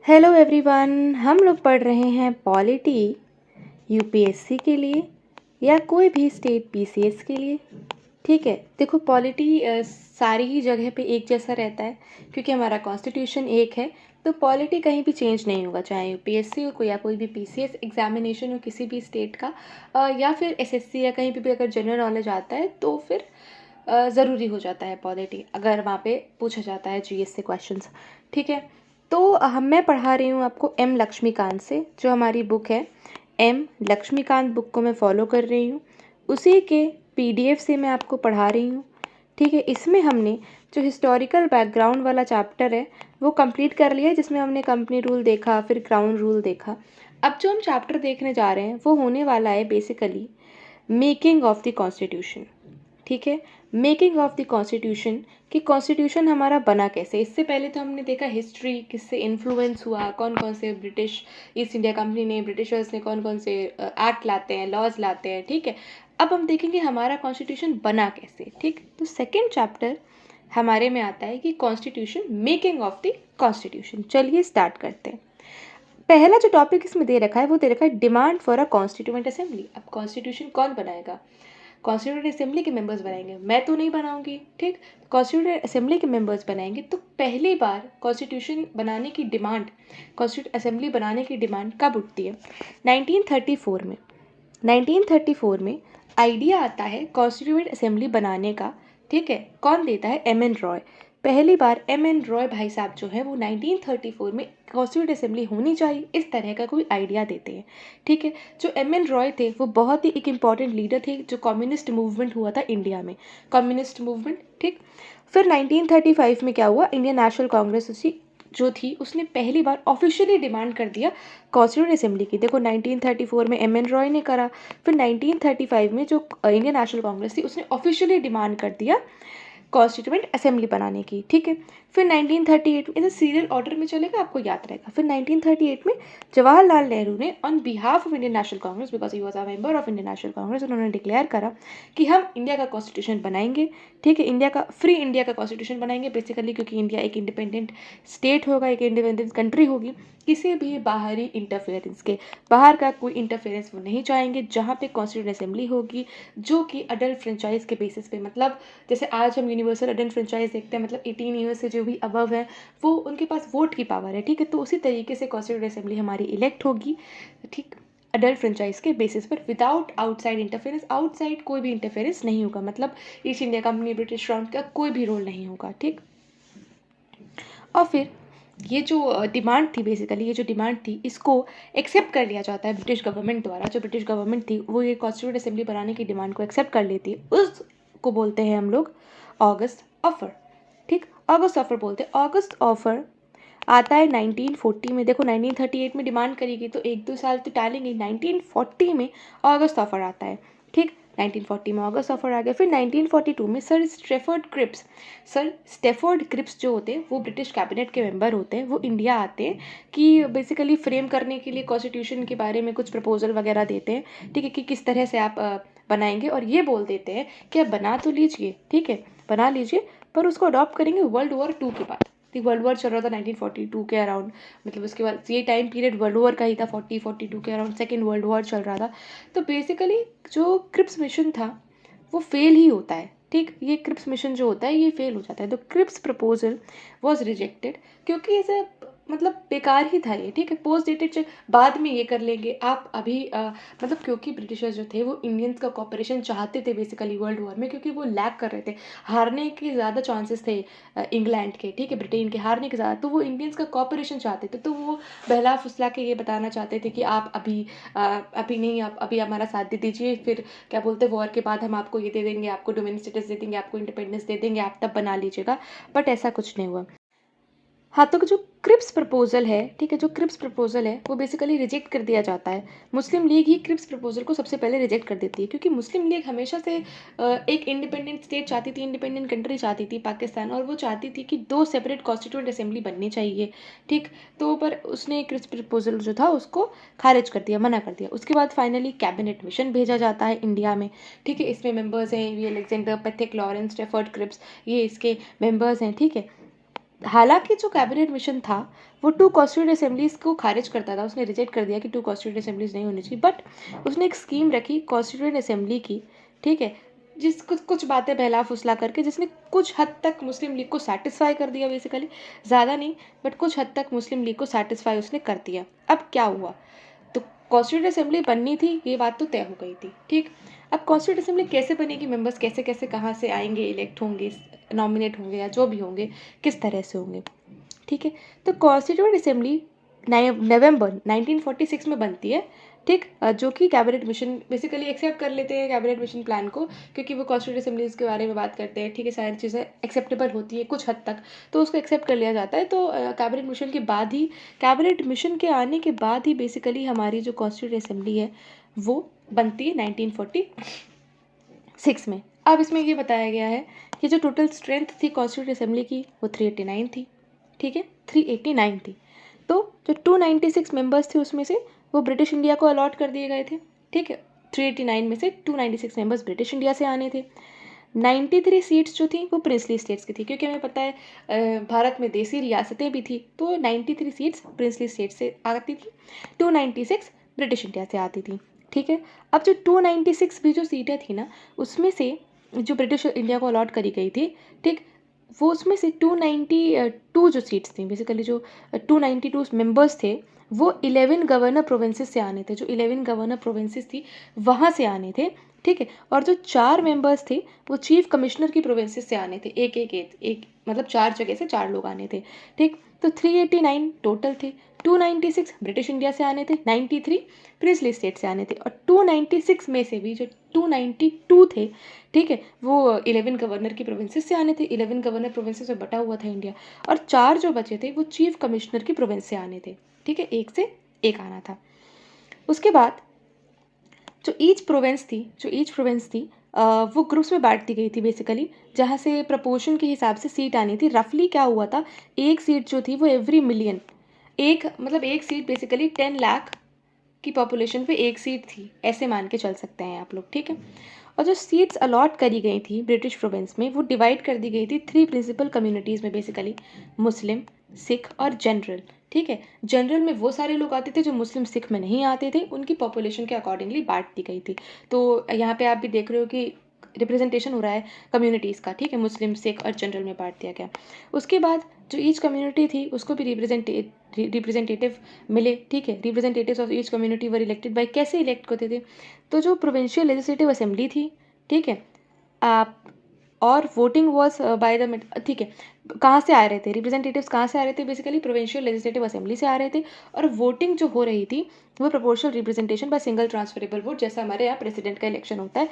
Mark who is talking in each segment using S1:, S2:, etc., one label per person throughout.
S1: Hello everyone, हम लोग पढ़ रहे हैं पॉलिटी यूपीएससी के लिए या कोई भी स्टेट पीसीएस के लिए। ठीक है, देखो पॉलिटी सारी ही जगह पे एक जैसा रहता है क्योंकि हमारा कॉन्स्टिट्यूशन एक है। तो पॉलिटी कहीं भी चेंज नहीं होगा, चाहे यूपीएससी हो या कोई भी पीसीएस एग्जामिनेशन हो किसी भी स्टेट का, या फिर एसएससी या कहीं भी अगर जनरल नॉलेज आता है तो फिर ज़रूरी हो जाता है पॉलिटी, अगर वहाँ पे पूछा जाता है जीएस से क्वेश्चंस। ठीक है, तो मैं पढ़ा रही हूँ आपको एम लक्ष्मीकांत से, जो हमारी बुक है एम लक्ष्मीकांत बुक को मैं फॉलो कर रही हूँ, उसी के पीडीएफ से मैं आपको पढ़ा रही हूँ। ठीक है, इसमें हमने जो हिस्टोरिकल बैकग्राउंड वाला चैप्टर है वो कंप्लीट कर लिया है, जिसमें हमने कंपनी रूल देखा, फिर क्राउन रूल देखा। अब जो हम चैप्टर देखने जा रहे हैं वो होने वाला है basically making of the constitution. ठीक है, मेकिंग ऑफ द कॉन्स्टिट्यूशन कि कॉन्स्टिट्यूशन हमारा बना कैसे। इससे पहले तो हमने देखा हिस्ट्री, किससे इन्फ्लुएंस हुआ, कौन कौन से ब्रिटिश ईस्ट इंडिया कंपनी ने, ब्रिटिशर्स ने कौन कौन से एक्ट लाते हैं, लॉज लाते हैं। ठीक है, अब हम देखेंगे हमारा कॉन्स्टिट्यूशन बना कैसे। ठीक, तो सेकेंड चैप्टर हमारे में आता है कि constitution, making of the constitution. चलिए स्टार्ट करते हैं। पहला जो टॉपिक इसमें दे रखा है वो दे रखा है demand for a constituent assembly. अब कॉन्स्टिट्यूशन कौन बनाएगा? कॉन्स्टिट्यूएंट असेंबली के मेंबर्स बनाएंगे, मैं तो नहीं बनाऊंगी। ठीक, कॉन्स्टिट्यूएंट असेंबली के मेंबर्स बनाएंगे। तो पहली बार कॉन्स्टिट्यूशन बनाने की डिमांड, कॉन्स्टिट्यूएंट असेंबली बनाने की डिमांड कब उठती है? 1934 में। 1934 में आइडिया आता है कॉन्स्टिट्यूएंट असेंबली बनाने का। ठीक है, कौन देता है? M N Roy. पहली बार एम एन रॉय भाई साहब जो है वो 1934 में कॉन्स्टिट्यूएंट असेंबली होनी चाहिए इस तरह का कोई आइडिया देते हैं। ठीक है, जो एम एन रॉय थे वो बहुत ही एक इम्पॉर्टेंट लीडर थे जो कम्युनिस्ट मूवमेंट हुआ था इंडिया में, कम्युनिस्ट मूवमेंट। ठीक, फिर 1935 में क्या हुआ? इंडियन नेशनल कांग्रेस उसी जो थी उसने पहली बार ऑफिशियली डिमांड कर दिया कॉन्स्टिट्यूएंट असेंबली की। देखो 1934 में एम एन रॉय ने करा, फिर 1935 में जो इंडियन नेशनल कांग्रेस थी उसने ऑफिशियली डिमांड कर दिया कॉन्स्टिट्यूएंट असेंबली बनाने की। ठीक है, फिर 1938 में, इसे सीरियल ऑर्डर में चलेगा, आपको याद रहेगा। फिर 1938 में जवाहरलाल नेहरू ने on behalf of Indian national Congress, because he was a member of Indian national Congress, उन्होंने डिक्लेयर करा कि हम इंडिया का कॉन्स्टिट्यूशन बनाएंगे। ठीक है, इंडिया का, फ्री इंडिया का कॉन्स्टिट्यूशन बनाएंगे बेसिकली, क्योंकि इंडिया एक इंडिपेंडेंट स्टेट होगा, एक इंडिपेंडेंट कंट्री होगी। किसी भी बाहरी इंटरफेरेंस के, बाहर का कोई इंटरफेरेंस वो नहीं चाहेंगे। जहाँ पे कॉन्स्टिट्यूएंट असेंबली होगी जो कि अडल्ट फ्रेंचाइज के बेसिस पे, मतलब जैसे आज हम यूनिवर्सल अडल्ट फ्रेंचाइज देखते हैं, मतलब 18 ईयर्स से जो भी अबव है वो उनके पास वोट की पावर है। ठीक है, तो उसी तरीके से कॉन्स्टिट्यूएंट असेंबली हमारी इलेक्ट होगी। ठीक, अडल्ट फ्रेंचाइज के बेसिस पर, विदाउट आउटसाइड इंटरफेरेंस। आउटसाइड कोई भी इंटरफेरेंस नहीं होगा, मतलब east India company, British crown का कोई भी रोल नहीं होगा। ठीक, और फिर ये जो डिमांड थी, बेसिकली ये जो डिमांड थी इसको एक्सेप्ट कर लिया जाता है ब्रिटिश गवर्नमेंट द्वारा। जो ब्रिटिश गवर्नमेंट थी वो ये कॉन्स्टिट्यूएंट असेंबली बनाने की डिमांड को एक्सेप्ट कर लेती है। उसको बोलते हैं हम लोग ऑगस्ट ऑफर। ठीक, ऑगस्ट ऑफर बोलते हैं। ऑगस्ट ऑफर आता है 1940 में। देखो 1938 में डिमांड करेगी तो एक दो साल तो टालेंगे, 1940 में ऑगस्ट ऑफर आता है। ठीक, 1940 में ऑगस्ट ऑफर आ गया। फिर 1942 में सर स्टेफोर्ड क्रिप्स जो होते हैं वो ब्रिटिश कैबिनेट के मेंबर होते हैं, वो इंडिया आते हैं कि बेसिकली फ्रेम करने के लिए कॉन्स्टिट्यूशन के बारे में कुछ प्रपोजल वगैरह देते हैं। ठीक है, कि किस तरह से आप बनाएंगे, और ये बोल देते हैं कि आप बना तो लीजिए, ठीक है बना लीजिए, पर उसको अडॉप्ट करेंगे वर्ल्ड वॉर 2 के बाद। ठीक, वर्ल्ड वॉर चल रहा था 1942 के अराउंड, मतलब उसके बाद ये टाइम पीरियड वर्ल्ड वॉर का ही था, 42 के अराउंड सेकेंड वर्ल्ड वॉर चल रहा था। तो बेसिकली जो क्रिप्स मिशन था वो फेल ही होता है। ठीक, ये क्रिप्स मिशन जो होता है ये फेल हो जाता है। तो क्रिप्स प्रपोजल वॉज रिजेक्टेड क्योंकि ऐसे मतलब बेकार ही था ये। ठीक है, पोस्ट डेटेड बाद में ये कर लेंगे आप अभी मतलब क्योंकि ब्रिटिशर्स जो थे वो इंडियंस का कॉपरेशन चाहते थे बेसिकली वर्ल्ड वॉर में, क्योंकि वो लैक कर रहे थे, हारने के ज़्यादा चांसेस थे इंग्लैंड के, ठीक है ब्रिटेन के हारने के ज़्यादा, तो वो इंडियंस का कॉपरेशन चाहते थे। तो वो बहला फुसला के ये बताना चाहते थे कि आप अभी नहीं, आप अभी हमारा साथ दे दीजिए, फिर क्या बोलते हैं वॉर के बाद हम आपको ये दे देंगे, आपको डोमेन स्टेटस दे देंगे, आपको इंडिपेंडेंस दे देंगे, आप तब बना लीजिएगा। बट ऐसा कुछ नहीं हुआ। हाँ, तो जो क्रिप्स प्रपोजल है, ठीक है, जो क्रिप्स प्रपोजल है वो बेसिकली रिजेक्ट कर दिया जाता है। मुस्लिम लीग ही क्रिप्स प्रपोजल को सबसे पहले रिजेक्ट कर देती है, क्योंकि मुस्लिम लीग हमेशा से एक इंडिपेंडेंट स्टेट चाहती थी, इंडिपेंडेंट कंट्री चाहती थी पाकिस्तान, और वो चाहती थी कि 2 सेपरेट कॉन्स्टिट्यूएंट असेंबली बननी चाहिए। ठीक, तो पर उसने क्रिप्स प्रपोजल जो था उसको खारिज कर दिया, मना कर दिया। उसके बाद फाइनली कैबिनेट मिशन भेजा जाता है इंडिया में। ठीक है, इसमें मेंबर्स हैं V Alexander, Pethick Lawrence, Stafford Cripps, ये इसके मेंबर्स हैं। ठीक है, हालांकि जो कैबिनेट मिशन था वो 2 कॉन्स्टिट्यूएंट असेंबलीज को खारिज करता था, उसने रिजेक्ट कर दिया कि 2 कॉन्स्टिट्यूएंट असेंबलीज नहीं होनी चाहिए, बट उसने एक स्कीम रखी कॉन्स्टिट्यूएंट असेंबली की, ठीक है, जिस कुछ कुछ बातें बहला फुसला करके जिसने कुछ हद तक मुस्लिम लीग को सेटिस्फाई कर दिया, बेसिकली ज़्यादा नहीं बट कुछ हद तक मुस्लिम लीग को सेटिस्फाई उसने कर दिया। अब क्या हुआ, तो कॉन्स्टिट्यूएंट असेंबली बननी थी, ये बात तो तय हो गई थी, ठीक। अब कॉन्स्टिट्यूएंट असेंबली कैसे बनेगी, मेंबर्स कैसे कैसे कहाँ से आएंगे, इलेक्ट होंगे, नॉमिनेट होंगे या जो भी होंगे, किस तरह से होंगे, ठीक है। तो कॉन्स्टिट्यूएंट असेंबली नवंबर 1946 में बनती है, ठीक, जो कि कैबिनेट मिशन बेसिकली एक्सेप्ट कर लेते हैं कैबिनेट मिशन प्लान को, क्योंकि वो कॉन्स्टिट्यूएंट असेंबलीज के बारे में बात करते हैं, ठीक है, सारी चीज़ें एक्सेप्टेबल होती है कुछ हद तक, तो उसको एक्सेप्ट कर लिया जाता है। तो कैबिनेट मिशन के बाद ही, कैबिनेट मिशन के आने के बाद ही बेसिकली हमारी जो कॉन्स्टिट्यूएंट असेंबली है वो बनती है 1946 में। अब इसमें ये बताया गया है कि जो टोटल स्ट्रेंथ थी कॉन्स्टिट्यूएंट असेंबली की वो 389 थी, ठीक है, 389 थी। तो जो 296 मेंबर्स थे उसमें से वो ब्रिटिश इंडिया को अलॉट कर दिए गए थे, ठीक है, 389 में से 296 मेंबर्स ब्रिटिश इंडिया से आने थे। 93 सीट्स जो थी वो प्रिंसली स्टेट्स की थी, क्योंकि हमें पता है भारत में देसी रियासतें भी थी, तो 93 सीट्स प्रिंसली स्टेट से आती थी, 296 ब्रिटिश इंडिया से आती थी, ठीक है। अब जो 296 भी जो सीटें थी ना, उसमें से जो ब्रिटिश इंडिया को अलॉट करी गई थी, ठीक, वो उसमें से 292 जो सीट्स थी, बेसिकली जो 292 मेंबर्स थे वो 11 गवर्नर प्रोविंसेस से आने थे, जो 11 गवर्नर प्रोविंसेस थी वहाँ से आने थे, ठीक है। और जो 4 मेंबर्स थे वो चीफ कमिश्नर की प्रोविंसेस से आने थे, एक मतलब 4 जगह से 4 लोग आने थे, ठीक। तो 389 टोटल थे, 296 ब्रिटिश इंडिया से आने थे, 93 प्रिंसली स्टेट से आने थे, और 296 में से भी जो 292 थे, ठीक है, वो 11 गवर्नर की प्रोविंसेस से आने थे, 11 गवर्नर प्रोविंसेस में बटा हुआ था इंडिया, और 4 जो बचे थे वो चीफ कमिश्नर की प्रोविंस से आने थे, ठीक है, एक से एक आना था। उसके बाद जो ईच प्रोविंस थी वो ग्रुप्स में बांट दी गई थी बेसिकली, जहाँ से प्रपोर्शन के हिसाब से सीट आनी थी। रफली क्या हुआ था, एक सीट जो थी वो एवरी मिलियन, एक सीट बेसिकली 10 लाख की पॉपुलेशन पे एक सीट थी, ऐसे मान के चल सकते हैं आप लोग, ठीक है। और जो सीट्स अलॉट करी गई थी ब्रिटिश प्रोविंस में वो डिवाइड कर दी गई थी 3 प्रिंसिपल कम्युनिटीज़ में, बेसिकली मुस्लिम, सिख और जनरल, ठीक है। जनरल में वो सारे लोग आते थे जो मुस्लिम सिख में नहीं आते थे, उनकी पॉपुलेशन के अकॉर्डिंगली बांट दी गई थी। तो यहाँ पे आप भी देख रहे हो कि रिप्रेजेंटेशन हो रहा है कम्युनिटीज़ का, ठीक है, मुस्लिम, सिख और जनरल में बांट दिया गया। उसके बाद जो ईच कम्युनिटी थी उसको भी रिप्रेजेंटेटिव मिले, ठीक है, representatives of each community were elected by, कैसे इलेक्ट होते थे, तो जो प्रोविंशियल लेजिस्लेटिव असेंबली थी, ठीक है, आप और वोटिंग वॉज बाय द, ठीक है, कहाँ से आ रहे थे रिप्रेजेंटेटिव्स, कहाँ से आ रहे थे, बेसिकली प्रोविंशियल लेजिस्लेटिव असेंबली से आ रहे थे, और वोटिंग जो हो रही थी वो proportional representation by single transferable vote, जैसा हमारे यहाँ प्रेसिडेंट का इलेक्शन होता है,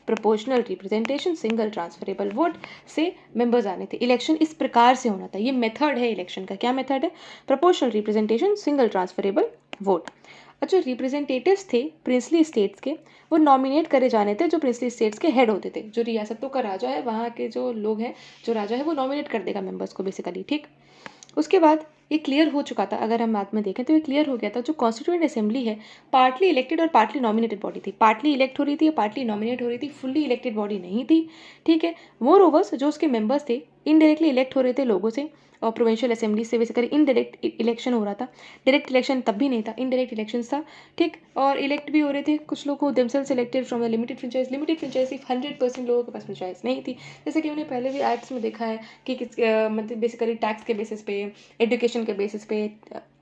S1: proportional representation single transferable vote से मेंबर्स आने थे। इलेक्शन इस प्रकार से होना था, ये मेथड है इलेक्शन का, क्या मेथड है, proportional representation single transferable vote. और जो रिप्रेजेंटेटिव्स थे प्रिंसली स्टेट्स के वो नॉमिनेट करे जाने थे, जो प्रिंसली स्टेट्स के हेड होते थे, जो रियासतों का राजा है, वहाँ के जो लोग हैं, जो राजा है वो नॉमिनेट कर देगा मेंबर्स को बेसिकली, ठीक। उसके बाद ये क्लियर हो चुका था, अगर हम बाद में देखें तो ये क्लियर हो गया था, जो कॉन्स्टिट्यूएंट असेंबली है पार्टली इलेक्टेड और पार्टली नॉमिनेटेड बॉडी थी, पार्टली इलेक्ट हो रही थी, पार्टली नॉमिनेट हो रही थी, फुल्ली इलेक्टेड बॉडी नहीं थी, ठीक है। मोर ओवर्स जो उसके मेंबर्स थे इनडायरेक्टली इलेक्ट हो रहे थे लोगों से, और प्रोविंशियल असेंबली से बेसिकली इनडायरेक्ट इलेक्शन हो रहा था, डायरेक्ट इलेक्शन तब भी नहीं था, इनडायरेक्ट इलेक्शन था, ठीक। और इलेक्ट भी हो रहे थे कुछ लोग को themselves elected from the limited franchise सिर्फ 100% लोगों के पास फ्रेंचाइज नहीं थी, जैसे कि हमने पहले भी एक्ट्स में देखा है कि मतलब बेसिकली टैक्स के बेसिस पे, एजुकेशन के बेसिस पे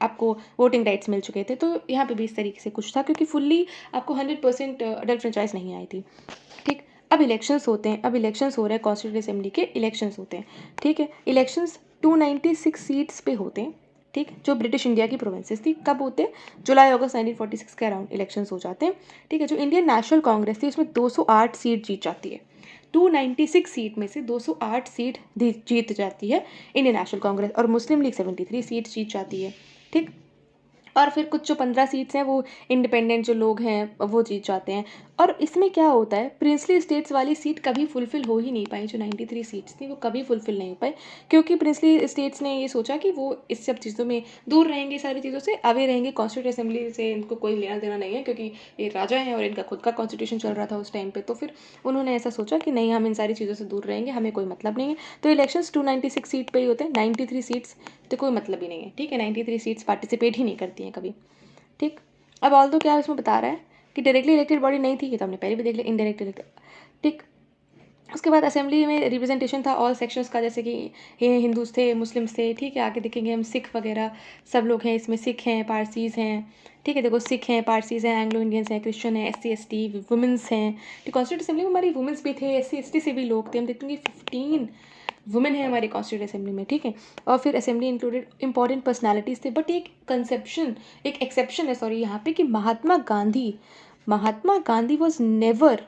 S1: आपको वोटिंग राइट्स मिल चुके थे, तो यहाँ पे भी इस तरीके से कुछ था, क्योंकि फुल्ली आपको 100% अडल्ट फ्रेंचाइज नहीं आई थी, ठीक। अब इलेक्शंस होते हैं, अब इलेक्शंस हो रहे हैं, कॉन्स्टिट्यूएंट असेंबली के इलेक्शंस होते हैं, ठीक है। इलेक्शंस 296 सीट्स पे होते हैं, ठीक, जो ब्रिटिश इंडिया की प्रोविंसेस थी। कब होते हैं, जुलाई अगस्त 1946 के अराउंड इलेक्शंस हो जाते हैं, ठीक है। जो इंडियन नेशनल कांग्रेस थी उसमें 208 सीट जीत जाती है, 296 सीट में से 208 सीट जीत जाती है इंडियन नेशनल कांग्रेस, और मुस्लिम लीग 73 सीट जीत जाती है, ठीक। और फिर कुछ जो 15 सीट्स हैं वो इंडिपेंडेंट जो लोग हैं वो जीत जाते हैं, और इसमें क्या होता है, प्रिंसली स्टेट्स वाली सीट कभी फुलफिल हो ही नहीं पाई, जो 93 सीट्स थी वो कभी फुलफिल नहीं हो पाई, क्योंकि प्रिंसली स्टेट्स ने ये सोचा कि वो इस सब चीज़ों में दूर रहेंगे, सारी चीज़ों से अवे रहेंगे, कॉन्स्टिट्यूट असेंबली से इनको कोई लेना देना नहीं है, क्योंकि ये राजा हैं और इनका खुद का कॉन्स्टिट्यूशन चल रहा था उस टाइम पे। तो फिर उन्होंने ऐसा सोचा कि नहीं, हम इन सारी चीज़ों से दूर रहेंगे, हमें कोई मतलब नहीं है। तो इलेक्शंस 296 सीट पे ही होते हैं, 93 सीट्स तो कोई मतलब ही नहीं है, ठीक है। 93 सीट्स पार्टिसिपेट ही नहीं करती हैं कभी, ठीक। अब ऑल तो क्या इसमें बता रहा है कि डायरेक्टली इलेक्टेड बॉडी नहीं थी, ये तो हमने पहले भी देख लिया, इनडायरेक्ट इलेक्टेड, ठीक। उसके बाद असेंबली में रिप्रेजेंटेशन था ऑल सेक्शंस का, जैसे कि हिंदूज थे, मुस्लिम्स थे, ठीक है। आगे देखेंगे हम सिख वगैरह सब लोग हैं इसमें, सिख हैं, पारसीज हैं, ठीक है। देखो सिख हैं, पारसीज हैं, एंग्लो इंडियंस हैं, क्रिश्चियन हैं, SC ST, वुमेंस हैं, ठीक। कॉन्स्टिट्यूट असेंबली में हमारी वुमेंस भी थे, SC ST से भी लोग थे, हम देखेंगे 15 वुमेन है हमारी कॉन्स्टिट्यूट असेंबली में, ठीक है। और फिर असेंबली इंक्लूडेड इंपॉर्टेंट पर्सनैलिटीज़ थे, बट एक कंसेप्शन, एक एक्सेप्शन है सॉरी यहाँ पे, कि Mahatma Gandhi was never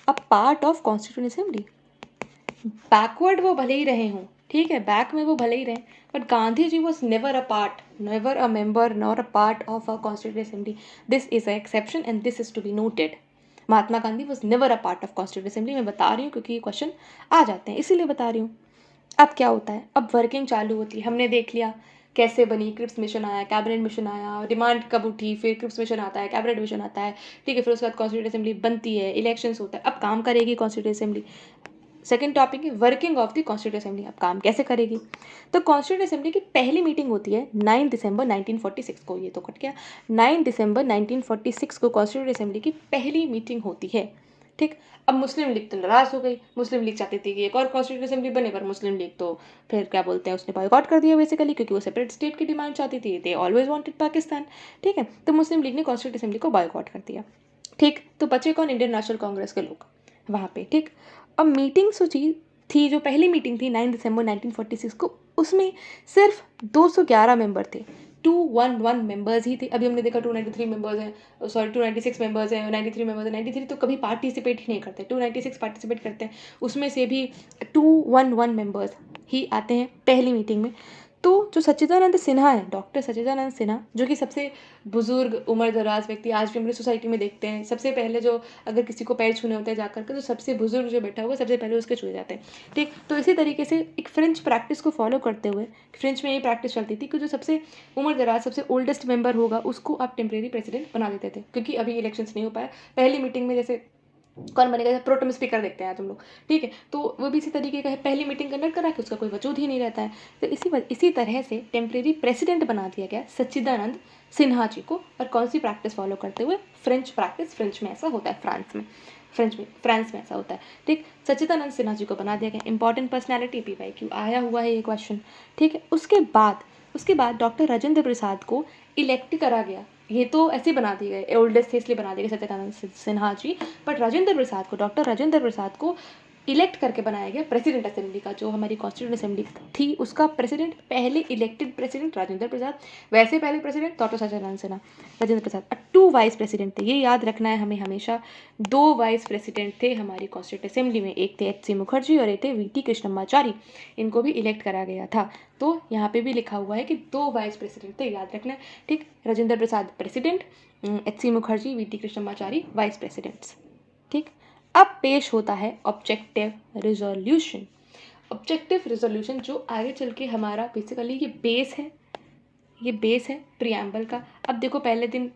S1: a part of constituent assembly. Backward वो भले ही रहे हों, ठीक है, बैक में वो भले ही रहे, but Gandhi ji was never a part, never a member nor a part of a constituent assembly. This is a exception and this is to be noted. Mahatma Gandhi was never a part of constituent assembly. मैं बता रही हूँ क्योंकि ये question आ जाते हैं, इसीलिए बता रही हूँ। अब क्या होता है, अब वर्किंग चालू होती है, हमने देख लिया कैसे बनी, क्रिप्स मिशन आया, कैबिनेट मिशन आया, डिमांड कब उठी, फिर क्रिप्स मिशन आता है, कैबिनेट मिशन आता है, ठीक है। फिर उसके बाद कॉन्स्टिट्यूंट असेंबली बनती है, इलेक्शंस होता है, अब काम करेगी कॉन्स्टिट्यूंट असेंबली। सेकेंड टॉपिक है working of the constituent assembly, अब काम कैसे करेगी। तो कॉन्स्टिट्यूंट असेंबली की पहली मीटिंग होती है 9 दिसंबर 1946 को, ये तो कट गया, 9 दिसंबर 1946 को कॉन्स्टिट्यूंट असेंबली की पहली मीटिंग होती है, ठीक। अब मुस्लिम लीग तो नाराज हो गई, मुस्लिम लीग चाहती थी कि एक और कॉन्स्टिट्यूंट असेंबली बने, पर मुस्लिम लीग तो फिर क्या बोलते हैं, उसने बॉयकॉट कर दिया बेसिकली, क्योंकि वो सेपरेट स्टेट की डिमांड चाहती थी, दे ऑलवेज वांटेड पाकिस्तान, ठीक है। तो मुस्लिम लीग ने कॉन्स्टिट्यूंट असेंबली को बॉयकॉट कर दिया, ठीक। तो बचे कौन, इंडियन नेशनल कांग्रेस के लोग वहाँ पे, ठीक। अब मीटिंग सोची थी, जो पहली मीटिंग थी 9 दिसंबर 1946 को, उसमें सिर्फ 211 मेंबर थे, 211 मेंबर्स ही थे। अभी हमने देखा 293 मेंबर्स हैं, सॉरी 296 मेंबर्स हैं, 93 मेंबर्स हैं, 93 तो कभी पार्टिसिपेट ही नहीं करते, 296 पार्टिसिपेट करते हैं, उसमें से भी 211 मेंबर्स ही आते हैं पहली मीटिंग में। तो जो सच्चिदानंद सिन्हा है, डॉक्टर सच्चिदानंद सिन्हा, जो कि सबसे बुजुर्ग उम्र दराज व्यक्ति आज भी हमारी सोसाइटी में देखते हैं, सबसे पहले जो अगर किसी को पैर छूने होते हैं जाकर के, तो सबसे बुजुर्ग जो बैठा होगा सबसे पहले उसके छुए जाते हैं, ठीक। तो इसी तरीके से एक फ्रेंच प्रैक्टिस को फॉलो करते हुए, फ्रेंच में ये प्रैक्टिस चलती थी कि जो सबसे उम्र दराज, सबसे ओल्डेस्ट मेंबर होगा उसको आप टेम्परेरी प्रेसिडेंट बना देते थे, क्योंकि अभी इलेक्शंस नहीं हो पाया। पहली मीटिंग में जैसे कौन बनेगा, प्रोटेम स्पीकर देखते हैं आज हम लोग, ठीक है। तो वो भी इसी तरीके का है, पहली मीटिंग कंडक्ट करा के उसका कोई वजूद ही नहीं रहता है। तो इसी तरह से टेम्परेरी प्रेसिडेंट बना दिया गया सच्चिदानंद सिन्हा जी को, और कौन सी प्रैक्टिस फॉलो करते हुए, फ्रेंच प्रैक्टिस, फ्रेंच में ऐसा होता है, फ्रांस में ऐसा होता है, ठीक। सच्चिदानंद सिन्हा जी को बना दिया गया। इंपॉर्टेंट पर्सनैलिटी, PYQ आया हुआ है ये क्वेश्चन, ठीक है। उसके बाद डॉक्टर राजेंद्र प्रसाद को इलेक्ट करा गया, ये तो ऐसे बना दिए गए, ओल्डेस्ट थे इसलिए बना दिए गए सच्चिदानंद सिन्हा जी, बट डॉक्टर राजेंद्र प्रसाद को इलेक्ट करके बनाया गया प्रेसिडेंट असेंबली का। जो हमारी कॉन्स्टिट्यूंट असेंबली थी उसका प्रेसिडेंट, पहले इलेक्टेड प्रेसिडेंट राजेंद्र प्रसाद, वैसे पहले प्रेसिडेंट डॉक्टर सच्चिदानंद सिन्हा, राजेंद्र प्रसाद। और 2 वाइस प्रेसिडेंट थे, ये याद रखना है हमें हमेशा, 2 वाइस प्रेसिडेंट थे हमारी कॉन्स्टिट्यूंट असेंबली में, एक थे HC मुखर्जी और एक थे VT कृष्णमाचारी, इनको भी इलेक्ट करा गया था। तो यहाँ पे भी लिखा हुआ है कि 2 वाइस प्रेसिडेंट थे, याद रखना है, ठीक। Rajendra Prasad president, HC Mukherjee, VT Krishnamachari vice presidents, ठीक। अब पेश होता है ऑब्जेक्टिव रिजोल्यूशन। ऑब्जेक्टिव रिजोल्यूशन जो आगे चल के हमारा बेसिकली ये बेस है प्रियम्बल का। अब देखो पहले दिन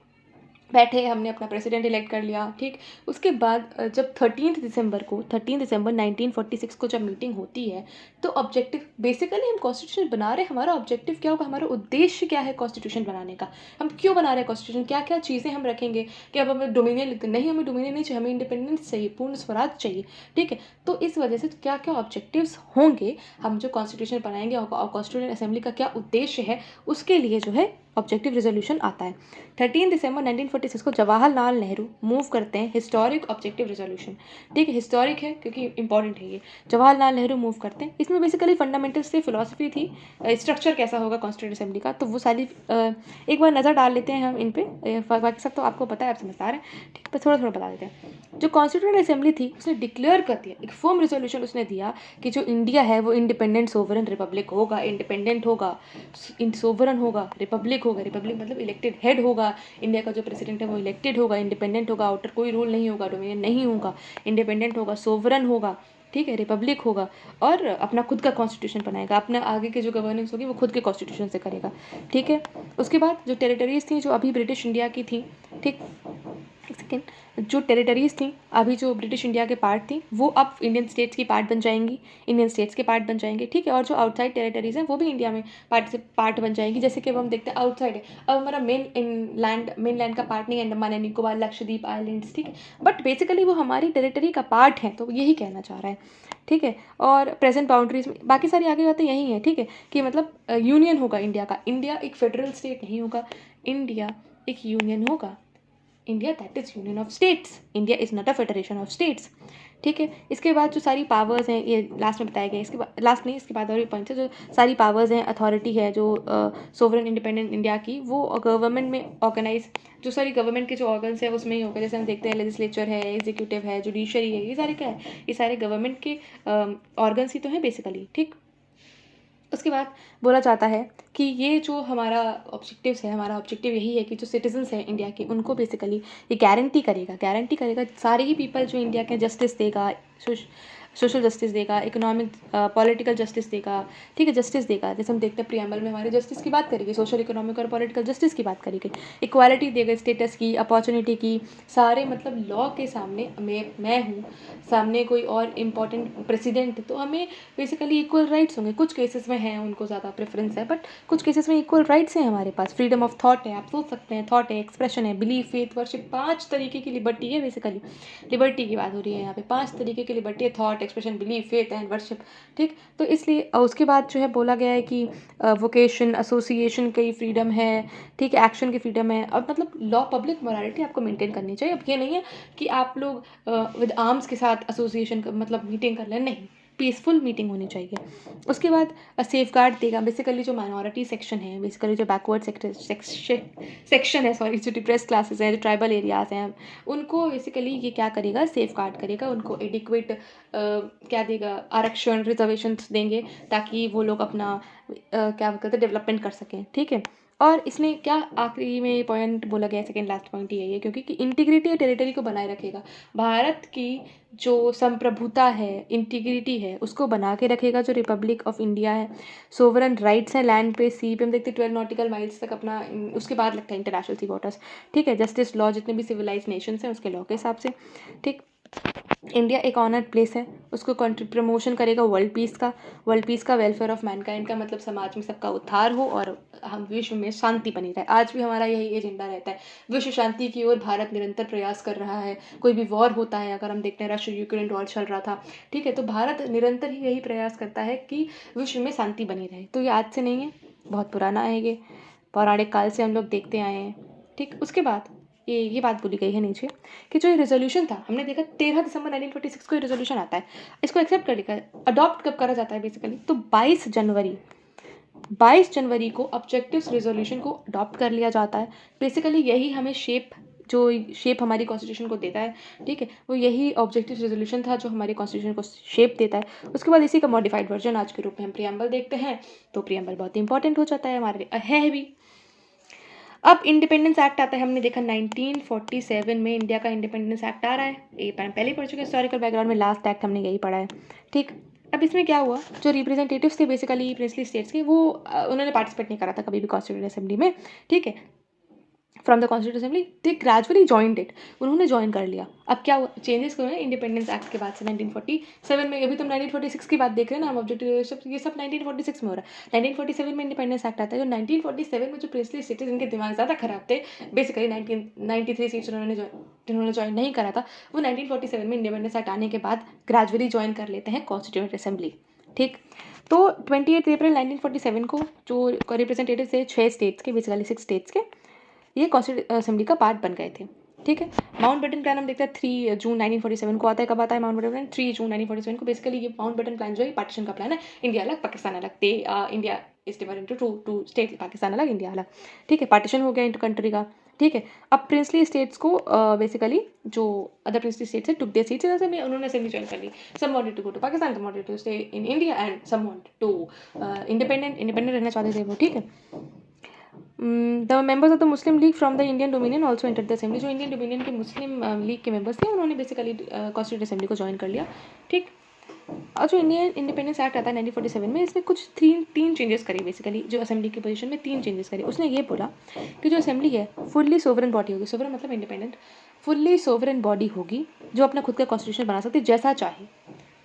S1: बैठे, हमने अपना प्रेसिडेंट इलेक्ट कर लिया, ठीक। उसके बाद जब 13 दिसंबर 1946 को जब मीटिंग होती है, तो ऑब्जेक्टिव, बेसिकली हम कॉन्स्टिट्यूशन बना रहे हैं, हमारा ऑब्जेक्टिव क्या होगा, हमारा उद्देश्य क्या है कॉन्स्टिट्यूशन बनाने का, हम क्यों बना रहे हैं कॉन्स्टिट्यूशन, क्या क्या चीज़ें हम रखेंगे, कि अब हमें डोमिनियन नहीं, हमें डोमिनियन नहीं चाहिए, हमें इंडिपेंडेंस चाहिए, पूर्ण स्वराज चाहिए, ठीक है। तो इस वजह से क्या क्या ऑब्जेक्टिव्स होंगे, हम जो कॉन्स्टिट्यूशन बनाएंगे और कॉन्स्टिट्यूशन असेंबली का क्या उद्देश्य है, उसके लिए जो है ऑब्जेक्टिव रिजोल्यूशन आता है। 13 दिसंबर 1946 को जवाहरलाल नेहरू मूव करते हैं हिस्टोरिक ऑब्जेक्टिव रिजोल्यूशन, ठीक है। हिस्टोरिक है क्योंकि इंपॉर्टेंट है ये, जवाहरलाल नेहरू मूव करते हैं। इसमें बेसिकली फंडामेंटल्स से फिलॉसफी थी, स्ट्रक्चर कैसा होगा कॉन्स्टिट्यूंट असेंबली का, तो वो सारी एक बार नज़र डाल लेते हैं हम इन पे, बाकी सब तो आपको पता है, आप समझदार हैं, ठीक है, थोड़ा थोड़ा बता देते हैं। जो कॉन्स्टिट्यूंट असेंबली थी उसने डिक्लेयर कर दिया, एक फर्म रिजोल्यूशन उसने दिया कि जो इंडिया है वो इंडिपेंडेंट सोवरन रिपब्लिक होगा, इंडिपेंडेंट होगा, सोवरन होगा, रिपब्लिक होगा, रिपब्लिक मतलब इलेक्टेड हेड होगा, इंडिया का जो प्रेसिडेंट है वो इलेक्टेड होगा, इंडिपेंडेंट होगा, आउटर कोई रूल नहीं होगा, डोमिनियन नहीं होगा, इंडिपेंडेंट होगा, सोवरन होगा, ठीक है, रिपब्लिक होगा, और अपना खुद का कॉन्स्टिट्यूशन बनाएगा, अपना आगे की जो गवर्नेंस होगी वो खुद के कॉन्स्टिट्यूशन से करेगा, ठीक है। उसके बाद जो टेरिटरीज थी जो अभी ब्रिटिश इंडिया की थी, ठीक, एक सेकेंड, जो टेरिटरीज थी अभी जो ब्रिटिश इंडिया के पार्ट थी वो अब इंडियन स्टेट्स की पार्ट बन जाएंगी, इंडियन स्टेट्स के पार्ट बन जाएंगे, ठीक है। और जो आउटसाइड टेरिटरीज हैं वो भी इंडिया में पार्ट बन जाएंगी। जैसे कि अब हम देखते हैं आउटसाइड है, अब हमारा मेन लैंड का पार्ट नहीं है अंडमान एंड निकोबार, लक्षद्वीप आइलैंड्स, ठीक है, बट बेसिकली वो हमारी टेरिटरी का पार्ट है, तो यही कहना चाह रहा है, ठीक है। और प्रेजेंट बाउंड्रीज में बाकी सारी आगे बातें यही है, ठीक है, कि मतलब यूनियन होगा इंडिया का, इंडिया एक फेडरल स्टेट नहीं होगा, इंडिया एक यूनियन होगा, India that is union of states, India is not a federation of states, ठीक है। इसके बाद जो सारी पावर्स हैं ये लास्ट में बताया गया, इसके बाद लास्ट नहीं, इसके बाद और भी पॉइंट्स है, जो सारी पावर्स हैं, अथॉरिटी है जो सोवरेन इंडिपेंडेंट इंडिया की, वो गवर्नमेंट में ऑर्गेनाइज, जो सारी गवर्नमेंट के जो ऑर्गन्स है उसमें ही होगा। जैसे हम देखते हैं लेजिस्लेचर है, एग्जीक्यूटिव है, जुडिशरी है, ये सारे क्या है, ये सारे गवर्नमेंट के ऑर्गन्स ही तो हैं बेसिकली, ठीक। उसके बाद बोला जाता है कि ये जो हमारा ऑब्जेक्टिव्स है, हमारा ऑब्जेक्टिव यही है कि जो सिटीजन्स हैं इंडिया के उनको बेसिकली ये गारंटी करेगा सारे ही पीपल जो इंडिया के जस्टिस देगा, सोशल जस्टिस देगा, इकोनॉमिक पॉलिटिकल जस्टिस देगा, ठीक है, जस्टिस देगा। जैसे हम देखते हैं प्रियम्बल में हमारे जस्टिस की बात करेंगे, सोशल इकोनॉमिक और पॉलिटिकल जस्टिस की बात करेंगे, इक्वालिटी देगा, स्टेटस की, अपॉर्चुनिटी की, सारे मतलब लॉ के सामने मैं हूँ, सामने कोई और इम्पॉर्टेंट प्रेसिडेंट, तो हमें बेसिकली इक्वल राइट्स होंगे। कुछ केसेस में हैं उनको ज़्यादा प्रेफरेंस है, बट कुछ केसेस में इक्वल राइट्स हैं हमारे पास, फ्रीडम ऑफ थॉट है, आप सोच सकते हैं, थॉट है, एक्सप्रेशन है, बिलीफ, फेथ, वर्शिप, 5 तरीके की लिबर्टी है, बेसिकली लिबर्टी की बात हो रही है यहाँ पे, 5 तरीके की लिबर्टी है, thought, expression, belief, faith and worship, ठीक। तो इसलिए उसके बाद जो है बोला गया है कि वोकेशन, एसोसिएशन की फ्रीडम है, ठीक है, एक्शन की फ्रीडम है, और मतलब लॉ, पब्लिक मोरालिटी आपको मेंटेन करनी चाहिए। अब ये नहीं है कि आप लोग विद आर्म्स के साथ एसोसिएशन मतलब मीटिंग कर लें, नहीं, पीसफुल मीटिंग होनी चाहिए। उसके बाद सेफ गार्ड देगा, बेसिकली जो माइनॉरिटी सेक्शन है, बेसिकली जो बैकवर्ड सेक्शन है, सॉरी, जो डिप्रेस क्लासेस हैं, जो ट्राइबल एरियाज़ हैं, उनको बेसिकली ये क्या करेगा, सेफ गार्ड करेगा, उनको एडिक्वेट क्या देगा, आरक्षण, रिजर्वेशन देंगे, ताकि वो लोग अपना क्या कहते हैं डेवलपमेंट कर सकें, ठीक है। और इसमें क्या आखिरी में पॉइंट बोला गया, सेकेंड लास्ट पॉइंट यही है, क्योंकि इंटीग्रिटी या टेरिटरी को बनाए रखेगा, भारत की जो संप्रभुता है, इंटीग्रिटी है, उसको बना के रखेगा, जो रिपब्लिक ऑफ इंडिया है, सोवरन राइट्स हैं लैंड पे, सी पे हम देखते हैं 12 नॉटिकल माइल्स तक अपना, उसके बाद लगता है इंटरनेशनल सी वाटर्स, ठीक है, जस्टिस, लॉ, जितने भी सिविलाइज नेशंस हैं उसके लॉ के हिसाब से, ठीक। इंडिया एक ऑनर्ड प्लेस है, उसको प्रमोशन करेगा वर्ल्ड पीस का, वेलफेयर ऑफ मैनकाइंड का, मतलब समाज में सबका उद्धार हो और हम विश्व में शांति बनी रहे। आज भी हमारा यही एजेंडा रहता है, विश्व शांति की ओर भारत निरंतर प्रयास कर रहा है। कोई भी वॉर होता है, अगर हम देखते हैं रशिया यूक्रेन वॉर चल रहा था, ठीक है, तो भारत निरंतर ही यही प्रयास करता है कि विश्व में शांति बनी रहे। तो ये आज से नहीं है, बहुत पुराना है, ये पौराणिक काल से हम लोग देखते आए हैं, ठीक। उसके बाद ये बात बोली गई है नीचे कि जो ये रेजोल्यूशन था, हमने देखा 13 दिसंबर 1946 को ये रेजोल्यूशन आता है, इसको एक्सेप्ट कर लिया, अडॉप्ट कब करा जाता है बेसिकली, तो 22 जनवरी को ऑब्जेक्टिव्स रेजोल्यूशन को अडॉप्ट कर लिया जाता है। बेसिकली यही हमें शेप हमारी कॉन्स्टिट्यूशन को देता है, ठीक है, वो यही ऑब्जेक्टिव रेजोल्यूशन था जो हमारी कॉन्स्टिट्यूशन को शेप देता है। उसके बाद इसी का मॉडिफाइड वर्जन आज के रूप में हम प्रियम्बल देखते हैं, तो प्रियम्बल बहुत इंपॉर्टेंट हो जाता है हमारे लिए, है भी। अब इंडिपेंडेंस एक्ट आता है, हमने देखा 1947 में इंडिया का इंडिपेंडेंस एक्ट आ रहा है, ये पहले ही पढ़ चुके हैं, हिस्टोरिकल बैकग्राउंड में लास्ट एक्ट हमने यही पढ़ा है, ठीक। अब इसमें क्या हुआ, जो रिप्रेजेंटेटिव्स थे बेसिकली प्रिंसली स्टेट्स के, वो उन्होंने पार्टिसिपेट नहीं करा था कभी भी कॉन्स्टिट्यूएंट असेंबली में, ठीक है, from the constituent assembly, they gradually joined it, उन्होंने ज्वाइन कर लिया। अब क्या हुआ, चेंजेस हुए हैं इंडिपेंडेंस एक्ट के बाद से 1947 में, अभी तो 1946 की बात देख रहे हैं ना हम, ऑब्जेक्टिव ये सब 1946 में हो रहा है। 1947 में इंडिपेंडेंस एक्ट आता है, जो 1947 में जो प्रिंसली स्टेट्स, इनके दिमाग ज़्यादा खराब थे, बेसिकली 1993 सीट्स जिन्होंने ज्वाइन नहीं करा था, वो 1947 में इंडिपेंडेंस एक्ट आने के बाद ग्रेजुअली ज्वाइन कर लेते हैं कॉन्स्टिट्यूंट असेंबली, ठीक। तो 28 अप्रैल 1947 को जो रिप्रेजेंटेटिव थे 6 स्टेट्स के, बेसिकली 6 स्टेट्स के, ये कॉन्स्टिट्यूंट असेंबली का पार्ट बन गए थे, ठीक है। माउंटबेटन प्लान हम देखते हैं 3 जून 1947 को आता है। कब आता है माउंटबेटन प्लान? 3 जून 1947 को। बेसिकली ये माउंटबेटन प्लान जो है पार्टीशन का प्लान है, इंडिया अलग पाकिस्तान अलग, India is divided into two state, Pakistan अलग इंडिया अलग, ठीक है, पार्टीशन हो गया इंटू कंट्री का, ठीक है। अब प्रिंसली स्टेट्स को बेसिकली जो अदर प्रिंसली स्टेट्स है took their seats in assembly, उन्होंने असेंबली ज्वाइन कर ली। Some wanted to go to Pakistan, some wanted to stay in India and some wanted to independent रहना चाहते थे वो, ठीक है। The members of the Muslim League from the Indian dominion also enter the assembly. जो इंडियन डोमिनियन के मुस्लिम लीग के मेंबर्स थे उन्होंने बेसिकली कॉन्स्टिट्यूंट असेंबली को ज्वाइन कर लिया। ठीक, और जो इंडियन इंडिपेंडेंस एक्ट आता है 1947 में, इसमें कुछ तीन चेंजेस करे बेसिकली। जो असेंबली की पोजीशन में 3 चेंजेस करे। उसने ये बोला कि जो असेंबली है फुल्ली सोवरेन बॉडी होगी। सोवरेन मतलब इंडिपेंडेंट, फुल्ली सोवरेन बॉडी होगी जो अपना खुद का कॉन्स्टिट्यूशन बना सकती है जैसा चाहे।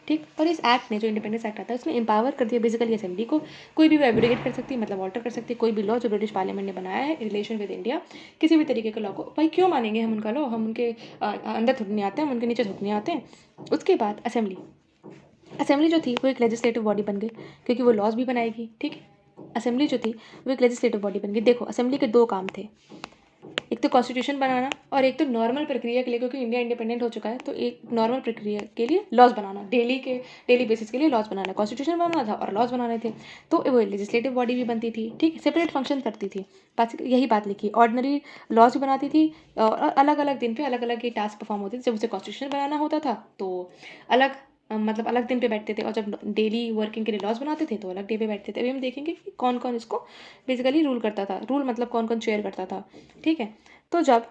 S1: ठीक, और इस एक्ट ने, जो इंडिपेंडेंस एक्ट आता है, उसने एम्पावर कर दिया बेसिकली असेंबली को। कोई भी वो एब्रोगेट कर सकती है, मतलब ऑल्टर कर सकती है कोई भी लॉ जो ब्रिटिश पार्लियामेंट ने बनाया है रिलेशन विद इंडिया। किसी भी तरीके के लॉ को भाई क्यों मानेंगे हम उनका लॉ, हम उनके अंदर थोड़ी नहीं आते हैं, हम उनके नीचे थोड़ी नहीं आते हैं। उसके बाद असेंबली जो थी वो एक लेजिस्लेटिव बॉडी बन गई क्योंकि वो लॉज भी बनाएगी। ठीक है, असेंबली जो थी वो एक लेजिस्लेटिव बॉडी बन गई। देखो असेंबली के 2 काम थे, एक तो कॉन्स्टिट्यूशन बनाना और एक तो नॉर्मल प्रक्रिया के लिए, क्योंकि इंडिया इंडिपेंडेंट हो चुका है तो एक नॉर्मल प्रक्रिया के लिए लॉज बनाना, डेली बेसिस के लिए लॉज बनाना, कॉन्स्टिट्यूशन बनाना था और लॉज बनाने थे। तो वो लेजिस्लेटिव बॉडी भी बनती थी। ठीक, सेपरेट फंक्शन करती थी। यही बात लिखी, ऑर्डिनरी लॉज भी बनाती थी और अलग अलग दिन पे अलग अलग ये टास्क परफॉर्म होते थे। जब उसे कॉन्स्टिट्यूशन बनाना होता था तो अलग मतलब अलग दिन पे बैठते थे, और जब डेली वर्किंग के लिए लॉज बनाते थे तो अलग डे पे बैठते थे। अभी हम देखेंगे कि कौन कौन इसको बेसिकली रूल करता था। रूल मतलब कौन कौन चेयर करता था। ठीक है, तो जब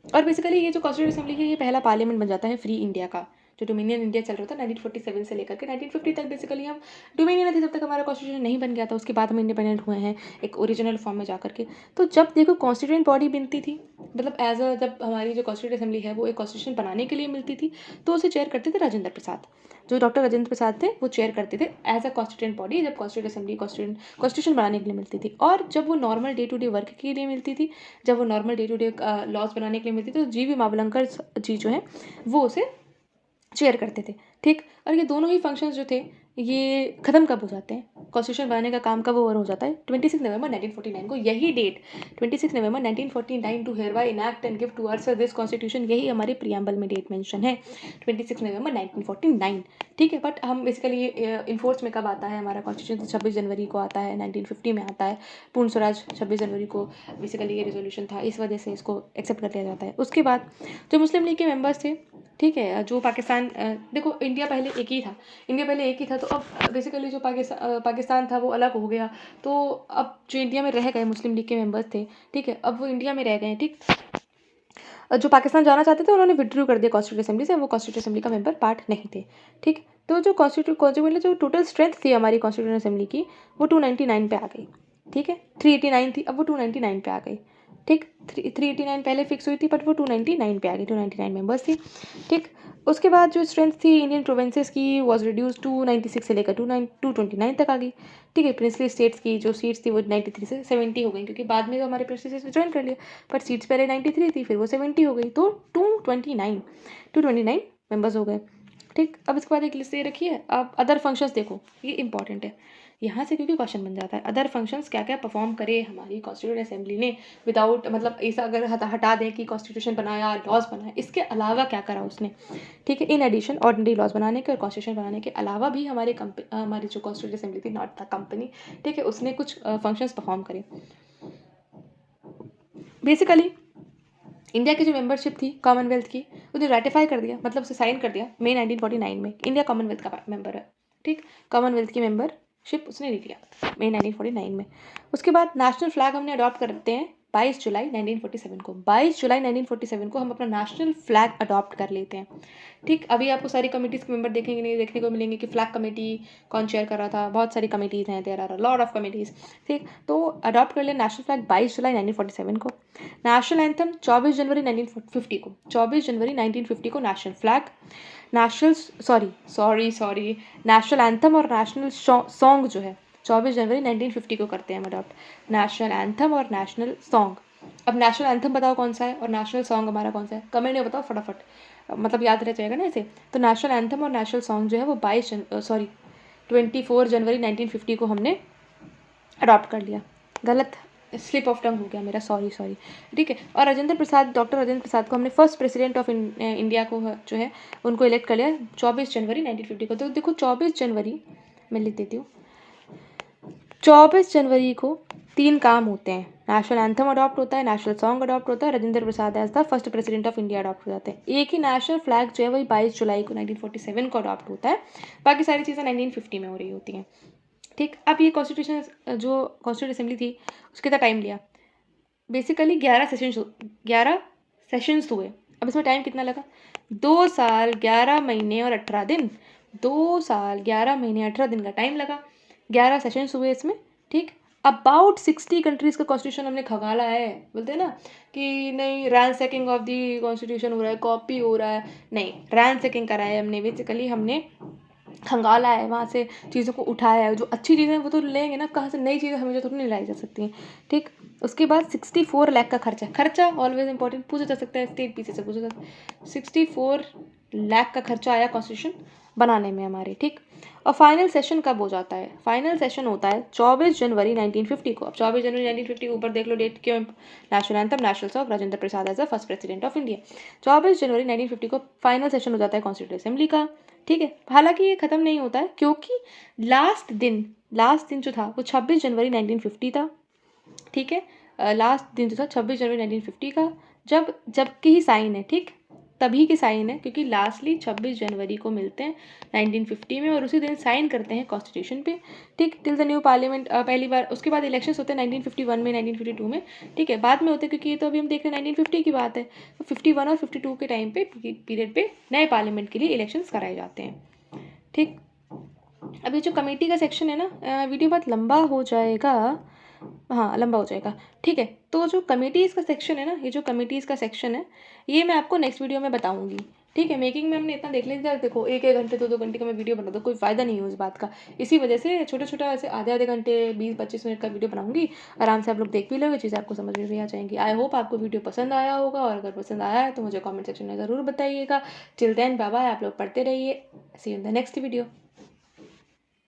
S1: और बेसिकली ये जो कॉन्स्टिट्यूंट असेंबली है ये पहला पार्लियामेंट बन जाता है फ्री इंडिया का। जो डोमिनियन इंडिया चल रहा था 1947 से लेकर के 1950 तक, बेसिकली हम डोमिनियन थे जब तक हमारा कॉन्स्टिट्यूशन नहीं बन गया था। उसके बाद हम इंडिपेंडेंट हुए हैं एक ओरिजिनल फॉर्म में जाकर के। तो जब देखो कॉन्स्टिट्यूंट बॉडी बनती थी, मतलब एज अ जब हमारी जो कॉन्स्टिट्यूंट असेंबली है वो एक कॉन्स्टिट्यूशन बनाने के लिए मिलती थी, तो उसे चेयर करते थे राजेंद्र प्रसाद। जो डॉक्टर राजेंद्र प्रसाद थे वो चेयर करते थे एज अ कॉन्स्टिट्यूंट बॉडी, जब कॉन्स्टिट्यूंट असेंबली कॉन्स्टिट्यूशन बनाने के लिए मिलती थी। और जब वो normal day to day work के लिए मिलती थी, जब वो normal day to day laws बनाने के लिए मिलती थी, तो जी.वी. मावलंकर जी जो है वो उसे चेयर करते थे। ठीक, और ये दोनों ही फंक्शंस जो थे ये ख़त्म कब हो जाते हैं, कॉन्स्टिट्यूशन बनाने का काम कब ओवर हो जाता है, 26 नवंबर 1949 को। यही डेट 26 नवंबर 1949 to hereby enact and give to us this constitution, यही हमारे प्रियम्बल में डेट मेंशन है 26 नवंबर 1949। ठीक है, बट हम बेसिकली इन्फोर्स में कब आता है हमारा कॉन्स्टिट्यूशन, 26 जनवरी को आता है, 1950 में आता है। पूर्ण स्वराज 26 जनवरी को बेसिकली ये रेजोल्यूशन था, इस वजह से इसको एक्सेप्ट कर लिया जाता है। उसके बाद जो मुस्लिम लीग के मेंबर्स थे, ठीक है, जो पाकिस्तान देखो इंडिया पहले एक ही था, तो अब बेसिकली जो पाकिस्तान था वो अलग हो गया। तो अब जो इंडिया में रह गए मुस्लिम लीग के मेंबर्स थे, ठीक है, अब वो इंडिया में रह गए। ठीक, जो पाकिस्तान जाना चाहते थे उन्होंने विड्रू कर दिया कॉन्स्टिट्यूंट असेंबली से, वो कॉन्स्टिट्यूंट असेंबली का मेंबर पार्ट नहीं थे। ठीक, तो जो कॉन्स्टिट्यूंट जो टोटल स्ट्रेंथ थी हमारी कॉन्स्टिट्यूंट असेंबली की वो 299 पे आ गई। ठीक है, 389 थी, अब वो 299 पे आ गई। ठीक, 389 पहले फिक्स हुई थी बट वो 299 पे आ गई, 299 मेंबर्स थी। ठीक, उसके बाद जो स्ट्रेंथ थी इंडियन प्रोविंसेस की वॉज रिड्यूस 296 से लेकर 229 तक आ गई। ठीक है, प्रिंसली स्टेट्स की जो सीट्स थी वो 93 से 70 हो गई, क्योंकि बाद में तो हमारे प्रिंसली से ज्वाइन कर लिया, बट सीट्स पहले 93 थी फिर वो 70 हो गई, तो 229 मेंबर्स हो गए। ठीक, अब इसके बाद एक लिस्ट दे रखी है। अब अदर फंक्शंस देखो, ये इंपॉर्टेंट है यहाँ से क्योंकि क्वेश्चन बन जाता है। अदर फंक्शंस क्या क्या परफॉर्म करे हमारी कॉन्स्टिट्यूंट असेंबली ने विदाउट, मतलब ऐसा अगर हटा दें कि कॉन्स्टिट्यूशन बनाया लॉज बनाया, इसके अलावा क्या करा उसने। ठीक है, इन एडिशन ऑर्डिनरी लॉज बनाने के और कॉन्स्टिट्यूशन बनाने के अलावा भी हमारी जो कॉन्स्टिट्यूंट असेंबली थी, नॉट द कंपनी, ठीक है, उसने कुछ फंक्शंस परफॉर्म करे। बेसिकली इंडिया की जो मेंबरशिप थी कॉमनवेल्थ की, उन्हें रेटिफाई कर दिया, मतलब उसे साइन कर दिया मई 1949 में। इंडिया कॉमनवेल्थ का मेंबर है। ठीक, कॉमनवेल्थ की मेंबरशिप उसने ले लिया मई 1949 में। उसके बाद नेशनल फ्लैग हमने अडॉप्ट करते हैं 22 जुलाई 1947 को। 22 जुलाई 1947 को हम अपना नेशनल फ्लैग अडॉप्ट कर लेते हैं। ठीक, अभी आपको सारी कमिटीज़ के मेंबर देखेंगे नहीं देखने को मिलेंगे कि फ्लैग कमेटी कौन चेयर कर रहा था, बहुत सारी कमिटीज़ हैं, there are a lot of committees. ठीक, तो अडॉप्ट कर लिया नेशनल फ्लैग 22 जुलाई 1947 को। नेशनल एंथम 24 जनवरी 1950 को, 24 जनवरी 1950 को नेशनल फ्लैग, नेशनल एंथम और नेशनल सॉन्ग जो है 24 जनवरी 1950 को करते हैं हम अडॉप्ट, नेशनल एंथम और नेशनल सॉन्ग। अब नेशनल एंथम बताओ कौन सा है और नेशनल सॉन्ग हमारा कौन सा है, कमेंट में बताओ फटाफट, मतलब याद रह जाएगा ना ऐसे। तो नेशनल एंथम और नेशनल सॉन्ग जो है वो 24 जनवरी 1950 को हमने अडॉप्ट कर लिया। गलत स्लिप ऑफ टंग हो गया मेरा, सॉरी। ठीक है, और डॉक्टर राजेंद्र प्रसाद को हमने फर्स्ट प्रेसिडेंट ऑफ इंडिया को जो है उनको इलेक्ट कर लिया 24 जनवरी 1950 को। तो देखो 24 जनवरी मैं लिख देती हूँ, 24 जनवरी को 3 काम होते हैं, नेशनल एंथम अडॉप्ट होता है, नेशनल सॉन्ग अडॉप्ट होता है, Rajendra Prasad as the first president of India adopt हो जाते हैं। एक ही नेशनल फ्लैग जो है वही 22 जुलाई को 1947 को अडॉप्ट होता है, बाकी सारी चीज़ें 1950 में हो रही होती हैं। ठीक, अब ये कॉन्स्टिट्यूशन जो कॉन्स्टिट्यूंट असेंबली थी उसके कितना टाइम लिया, बेसिकली 11 सेशंस हुए। अब इसमें टाइम कितना लगा? 2 साल 11 महीने और 18 दिन। 2 साल 11 महीने 18 दिन का टाइम लगा। 11 सेशंस हुए इसमें, ठीक। अबाउट 60 कंट्रीज़ का कॉन्स्टिट्यूशन हमने खंगाला है। बोलते हैं ना कि नहीं रैंसैकिंग ऑफ दी कॉन्स्टिट्यूशन हो रहा है, कॉपी हो रहा है। नहीं, रैंसैकिंग करा है हमने, बेसिकली हमने खंगाला है, वहाँ से चीज़ों को उठाया है। जो अच्छी चीज़ें हैं वो तो लेंगे ना, कहाँ से नई चीज़ें हमेशा थोड़ी नहीं लाई जा सकती हैं, ठीक। उसके बाद 64 लाख का खर्चा। खर्चा ऑलवेज इंपॉर्टेंट, पूछा जा सकता है, स्टेट पीसी से पूछा जा सकता है। 64 लाख का खर्चा आया कॉन्स्टिट्यूशन बनाने में हमारे, ठीक। और फाइनल सेशन कब हो जाता है? फाइनल सेशन होता है 24 जनवरी 1950 को। अब 24 जनवरी 1950 ऊपर देख लो डेट, क्यों? National anthem, national song, Rajendra Prasad as the first president of India. 24 जनवरी 1950 को फाइनल सेशन हो जाता है कॉन्स्टिट्यूंट असेंबली का, ठीक है। हालांकि ये ख़त्म नहीं होता है, क्योंकि लास्ट दिन जो था वो 26 जनवरी 1950 था, ठीक है। लास्ट दिन जो था 26 जनवरी 1950 का, जबकि ही साइन है, ठीक। तभी के साइन है, क्योंकि लास्टली 26 जनवरी को मिलते हैं 1950 में, और उसी दिन साइन करते हैं कॉन्स्टिट्यूशन पे, ठीक। टिल द न्यू पार्लियामेंट पहली बार। उसके बाद इलेक्शंस होते हैं 1951 में, 1952 में, ठीक है, बाद में होते हैं, क्योंकि ये तो अभी हम देख रहे हैं 1950 की बात है। तो 51 और 52 के टाइम पे पीरियड पे नए पार्लियामेंट के लिए इलेक्शंस कराए जाते हैं, ठीक। अब ये जो कमेटी का सेक्शन है ना, वीडियो बहुत लंबा हो जाएगा, हाँ लंबा हो जाएगा, ठीक है। तो जो कमेटीज़ का सेक्शन है ना, ये जो कमेटीज़ का सेक्शन है, ये मैं आपको नेक्स्ट वीडियो में बताऊंगी, ठीक है। मेकिंग में हमने इतना देख लिया, देखो 1-1 घंटे 2-2 घंटे का मैं वीडियो बना दूँ, कोई फ़ायदा नहीं है उस बात का। इसी वजह से छोटा ऐसे आधे घंटे 20-25 मिनट का वीडियो बनाऊंगी, आराम से आप लोग देख भी लोगे, चीज़ें आपको समझ में भी आ जाएंगी। आई होप आपको वीडियो पसंद आया होगा, और अगर पसंद आया है तो मुझे कॉमेंट सेक्शन में ज़रूर बताइएगा। टिल देन बाय बाय, आप लोग पढ़ते रहिए। See you in the next video.